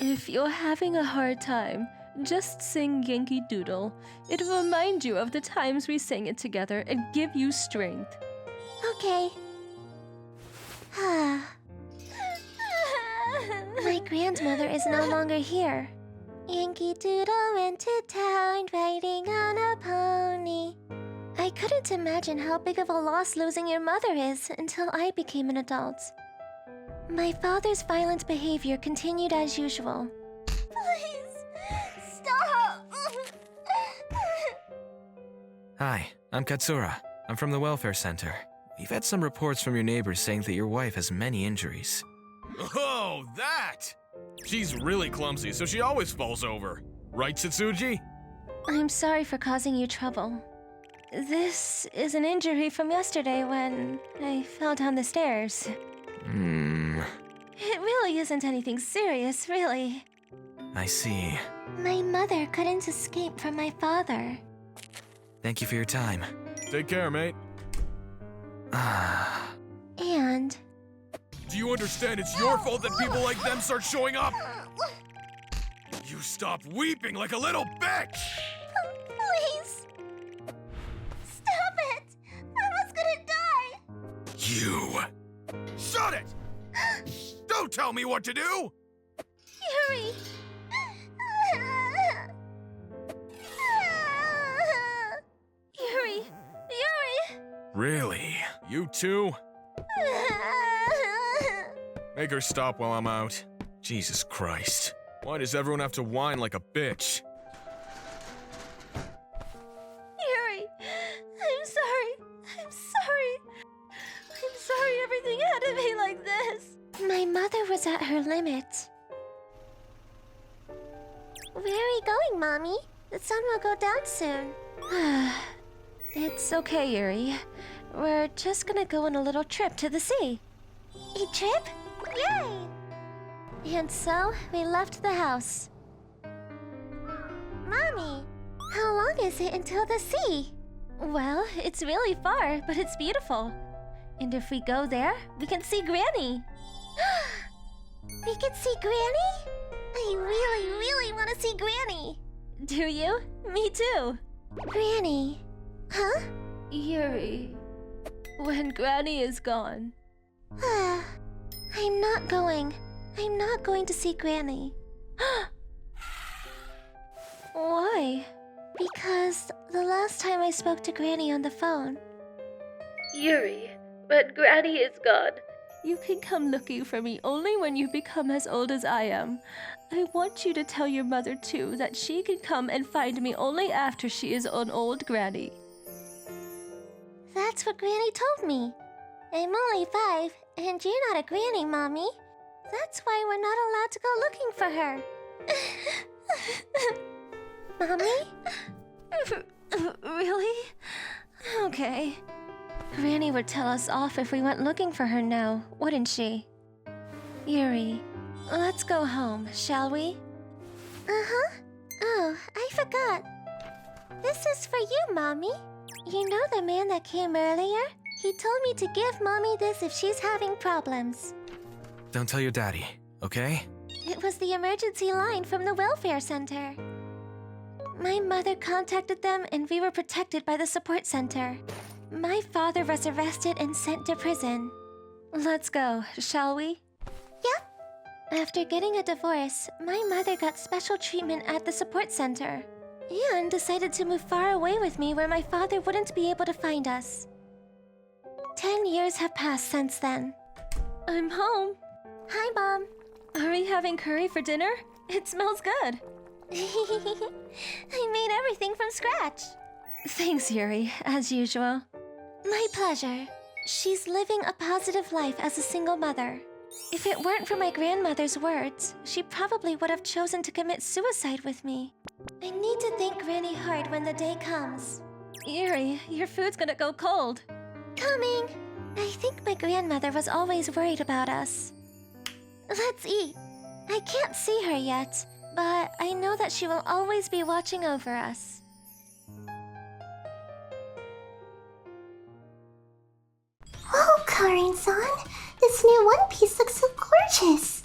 S7: If you're having a hard time, just sing Yankee Doodle. It'll remind you of the times we sang it together and give you strength. Okay. My grandmother is no longer here. Yankee Doodle went to town riding on a pony. I couldn't imagine how big of a loss losing your mother is until I became an adult. My father's violent behavior continued as usual. Please, stop!
S8: Hi, I'm Katsura. I'm from the welfare center. We've had some reports from your neighbors saying that your wife has many injuries.
S10: Oh, that! She's really clumsy, so she always falls over. Right, Satsuji?
S7: I'm sorry for causing you trouble. This is an injury from yesterday when I fell down the stairs. It really isn't anything serious, really.
S8: I see.
S7: My mother couldn't escape from my father.
S8: Thank you for your time.
S10: Take care, mate.
S7: And...
S10: Do you understand it's your fault that people like them start showing up? You stop weeping like a little bitch!
S7: Please! Stop it! I was gonna die!
S10: You! Shut it! Don't tell me what to do!
S7: Yuri! Yuri! Yuri!
S10: Really? You too? Make her stop while I'm out. Jesus Christ. Why does everyone have to whine like a bitch?
S7: Yuri! I'm sorry! I'm sorry! I'm sorry everything had to be like this! My mother was at her limit. Where are we going, Mommy? The sun will go down soon. It's okay, Yuri. We're just gonna go on a little trip to the sea. A trip? Yay! And so, we left the house. Mommy, how long is it until the sea? Well, it's really far, but it's beautiful. And if we go there, we can see Granny. We can see Granny? I really, really want to see Granny. Do you? Me too. Granny. Huh? Yuri. When Granny is gone. I'm not going. I'm not going to see Granny. Why? Because the last time I spoke to Granny on the phone. Yuri, when Granny is gone, you can come looking for me only when you become as old as I am. I want you to tell your mother too that she can come and find me only after she is an old Granny. That's what Granny told me. I'm only 5, and you're not a Granny, Mommy. That's why we're not allowed to go looking for her. Mommy? Really? Okay. Granny would tell us off if we went looking for her now, wouldn't she? Yuri, let's go home, shall we?
S1: Uh-huh. Oh, I forgot. This is for you, Mommy. You know the man that came earlier? He told me to give Mommy this if she's having problems.
S8: Don't tell your daddy, okay?
S1: It was the emergency line from the welfare center. My mother contacted them and we were protected by the support center. My father was arrested and sent to prison.
S7: Let's go, shall we?
S1: Yep. After getting a divorce, my mother got special treatment at the support center and decided to move far away with me where my father wouldn't be able to find us. 10 years have passed since then.
S7: I'm home.
S1: Hi, Mom.
S7: Are we having curry for dinner? It smells good.
S1: I made everything from scratch.
S7: Thanks, Yuri, as usual.
S1: My pleasure. She's living a positive life as a single mother. If it weren't for my grandmother's words, she probably would have chosen to commit suicide with me. I need to thank Granny hard when the day comes.
S7: Yuri, your food's gonna go cold.
S1: Coming! I think my grandmother was always worried about us. Let's eat. I can't see her yet, but I know that she will always be watching over us. Oh, Karin-san! This new one piece looks so gorgeous!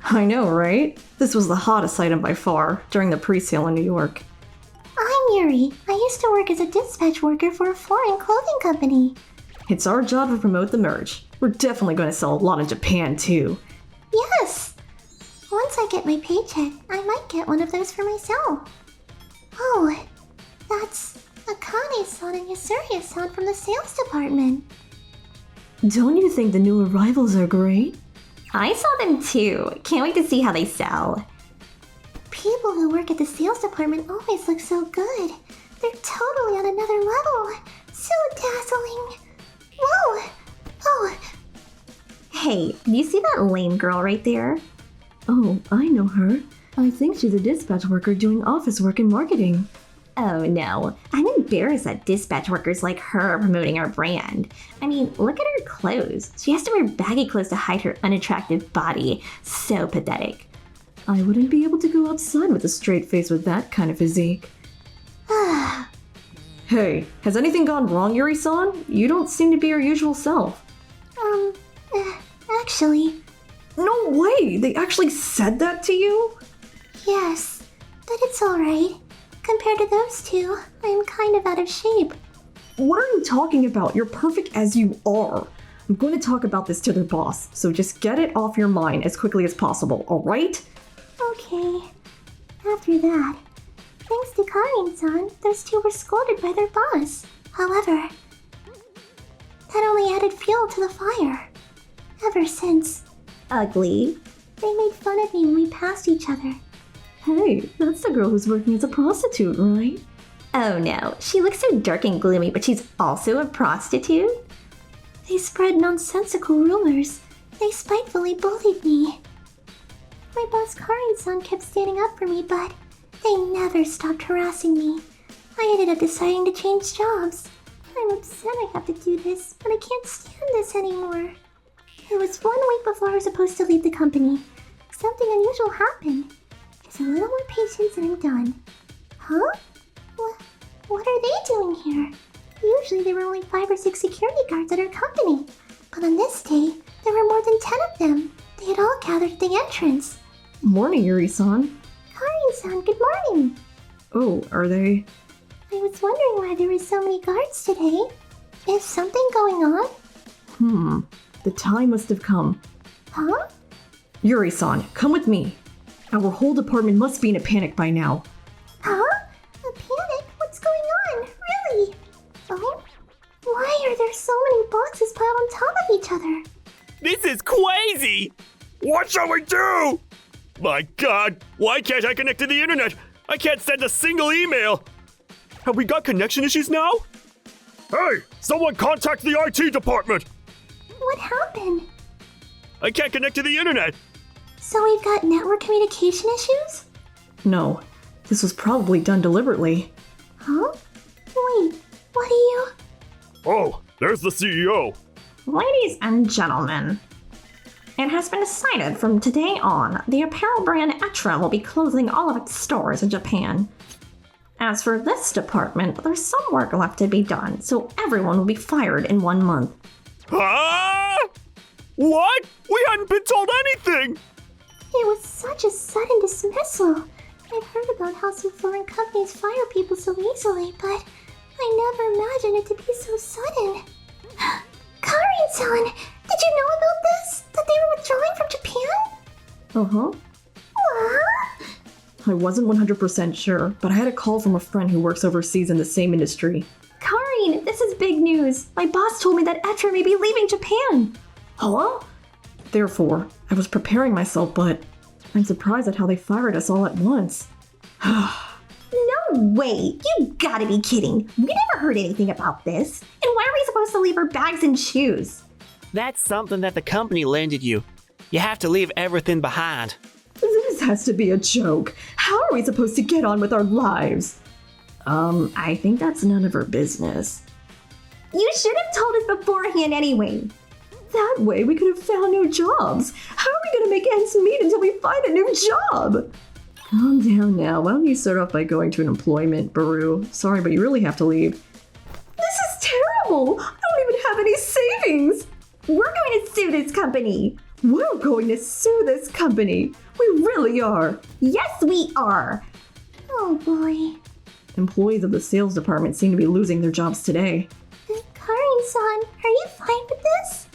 S3: I know, right? This was the hottest item by far during the pre-sale in New York.
S1: I'm Yuri. I used to work as a dispatch worker for a foreign clothing company.
S3: It's our job to promote the merch. We're definitely going to sell a lot in Japan, too.
S1: Yes! Once I get my paycheck, I might get one of those for myself. Oh, that's Akane-san and Yasuria-san from the sales department.
S3: Don't you think the new arrivals are great?
S2: I saw them too. Can't wait to see how they sell.
S1: People who work at the sales department always look so good. They're totally on another level. So dazzling. Whoa! Oh!
S2: Hey, do you see that lame girl right there?
S3: Oh, I know her. I think she's a dispatch worker doing office work in marketing.
S2: Oh no, I'm embarrassed that dispatch workers like her are promoting our brand. I mean, look at her clothes. She has to wear baggy clothes to hide her unattractive body. So pathetic.
S3: I wouldn't be able to go outside with a straight face with that kind of physique. Hey, has anything gone wrong, Yuri-san? You don't seem to be your usual self.
S1: Actually...
S3: No way! They actually said that to you?
S1: Yes, but it's alright. Compared to those two, I'm kind of out of shape.
S3: What are you talking about? You're perfect as you are. I'm going to talk about this to their boss, so just get it off your mind as quickly as possible, alright?
S1: Okay. After that, thanks to Karin-san, those two were scolded by their boss. However, that only added fuel to the fire. Ever since...
S2: Ugly.
S1: They made fun of me when we passed each other.
S3: Hey, that's the girl who's working as a prostitute, right?
S2: Oh no, she looks so dark and gloomy, but she's also a prostitute?
S1: They spread nonsensical rumors. They spitefully bullied me. My boss Karin-san kept standing up for me, but they never stopped harassing me. I ended up deciding to change jobs. I'm upset I have to do this, but I can't stand this anymore. It was 1 week before I was supposed to leave the company. Something unusual happened. Just a little more patience and I'm done. Huh? What are they doing here? Usually there were only 5 or 6 security guards at our company. But on this day, there were more than 10 of them. They had all gathered at the entrance.
S3: Morning, Yuri-san.
S1: Karin-san, good morning.
S3: Oh, are they?
S1: I was wondering why there were so many guards today. Is something going on?
S3: The time must have come.
S1: Huh?
S3: Yuri-san, come with me. Our whole department must be in a panic by now.
S1: Huh? A panic? What's going on? Really? Oh? Why are there so many boxes piled on top of each other?
S4: This is crazy! What shall we do? My god, why can't I connect to the internet? I can't send a single email. Have we got connection issues now? Hey, someone contact the IT department!
S1: What happened?
S4: I can't connect to the internet.
S1: So we've got network communication issues?
S3: No, this was probably done deliberately.
S1: Huh? Wait, what are you...
S4: Oh, there's the CEO.
S2: Ladies and gentlemen, it has been decided from today on, the apparel brand Etra will be closing all of its stores in Japan. As for this department, there's some work left to be done, so everyone will be fired in 1 month.
S4: Ah! What? We hadn't been told anything!
S1: It was such a sudden dismissal. I've heard about how some foreign companies fire people so easily, but I never imagined it to be so sudden. Karin-san, did you know about this? That they were withdrawing from Japan?
S3: I wasn't 100% sure, but I had a call from a friend who works overseas in the same industry.
S2: Karin, this is big news. My boss told me that Etra may be leaving Japan.
S3: Hello? Therefore, I was preparing myself, but I'm surprised at how they fired us all at once.
S2: No way! You gotta be kidding! We never heard anything about this. And why are we supposed to leave our bags and shoes?
S6: That's something that the company lended you. You have to leave everything behind.
S3: This has to be a joke. How are we supposed to get on with our lives? I think that's none of our business.
S2: You should have told us beforehand anyway.
S3: That way we could have found new jobs. How are we going to make ends meet until we find a new job? Calm down now. Why don't you start off by going to an employment bureau? Sorry, but you really have to leave.
S2: This is terrible! I don't even have any savings! We're going to sue this company!
S3: We're going to sue this company! We really are!
S2: Yes, we are!
S1: Oh boy.
S3: Employees of the sales department seem to be losing their jobs today.
S1: Karin-san, are you fine with this?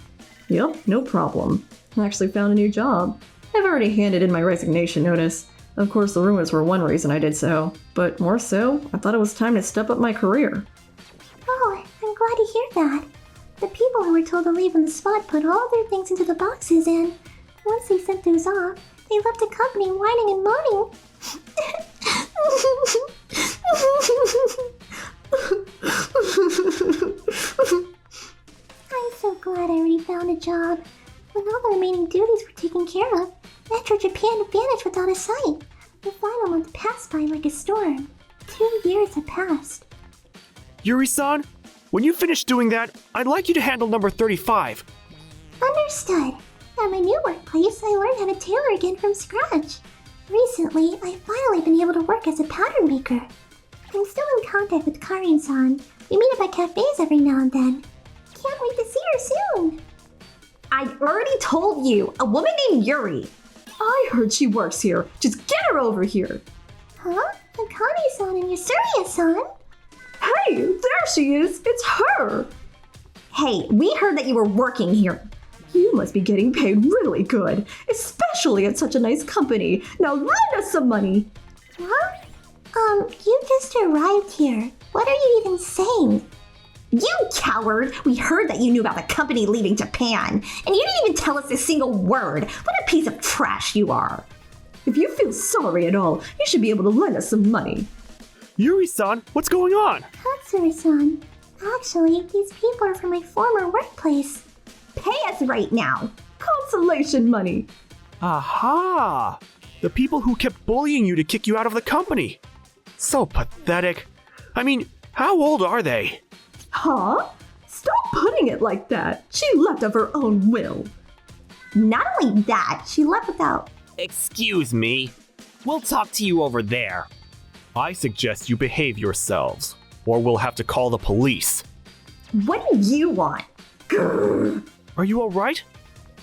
S3: Yep, no problem. I actually found a new job. I've already handed in my resignation notice. Of course, the rumors were one reason I did so, but more so, I thought it was time to step up my career.
S1: Oh, I'm glad to hear that. The people who were told to leave on the spot put all their things into the boxes and, once they sent those off, they left the company whining and moaning. I'm so glad I already found a job. When all the remaining duties were taken care of, Etra Japan vanished without a sight. The final month passed by like a storm. 2 years had passed.
S4: Yuri-san, when you finish doing that, I'd like you to handle number 35.
S1: Understood. At my new workplace, I learned how to tailor again from scratch. Recently, I've finally been able to work as a pattern maker. I'm still in contact with Karin-san. We meet up at cafes every now and then. Can't wait to see her soon.
S2: I already told you, a woman named Yuri.
S3: I heard she works here. Just get her over here.
S1: Huh? Akane-san and Yasuria-san?
S3: Hey, there she is. It's her.
S2: Hey, we heard that you were working here.
S3: You must be getting paid really good, especially at such a nice company. Now lend us some money.
S1: Huh? You just arrived here. What are you even saying?
S2: You coward! We heard that you knew about the company leaving Japan, and you didn't even tell us a single word. What a piece of trash you are.
S3: If you feel sorry at all, you should be able to lend us some money.
S4: Yuri-san, what's going on?
S1: Katsuri-san. Actually, these people are from my former workplace.
S2: Pay us right now.
S3: Consolation money.
S4: Aha! The people who kept bullying you to kick you out of the company. So pathetic. I mean, how old are they?
S3: Huh? Stop putting it like that. She left of her own will.
S2: Not only that, she left without...
S6: Excuse me. We'll talk to you over there.
S4: I suggest you behave yourselves, or we'll have to call the police.
S2: What do you want? Grr.
S4: Are you alright?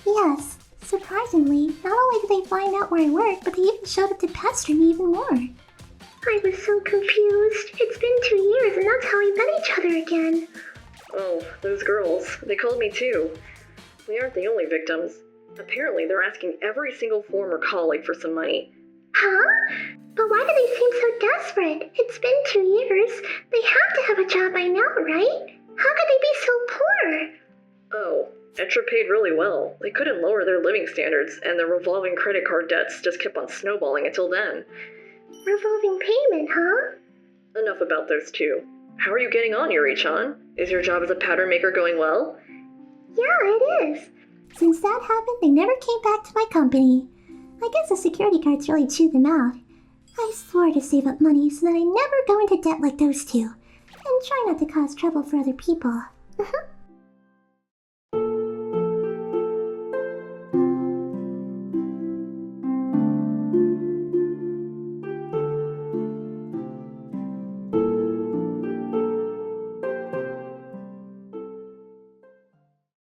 S1: Yes. Surprisingly, not only did they find out where I work, but they even showed up to pester me even more. I was so confused. It's been 2 years and that's how we met each other again.
S3: Oh, those girls. They called me too. We aren't the only victims. Apparently, they're asking every single former colleague for some money.
S1: Huh? But why do they seem so desperate? It's been 2 years. They have to have a job by now, right? How could they be so poor?
S3: Oh, Etra paid really well. They couldn't lower their living standards, and their revolving credit card debts just kept on snowballing until then.
S1: Revolving payment, huh?
S3: Enough about those two. How are you getting on, Yuri-chan? Is your job as a pattern maker going well?
S1: Yeah, it is. Since that happened, they never came back to my company. I guess the security guards really chewed them out. I swore to save up money so that I never go into debt like those two, and try not to cause trouble for other people.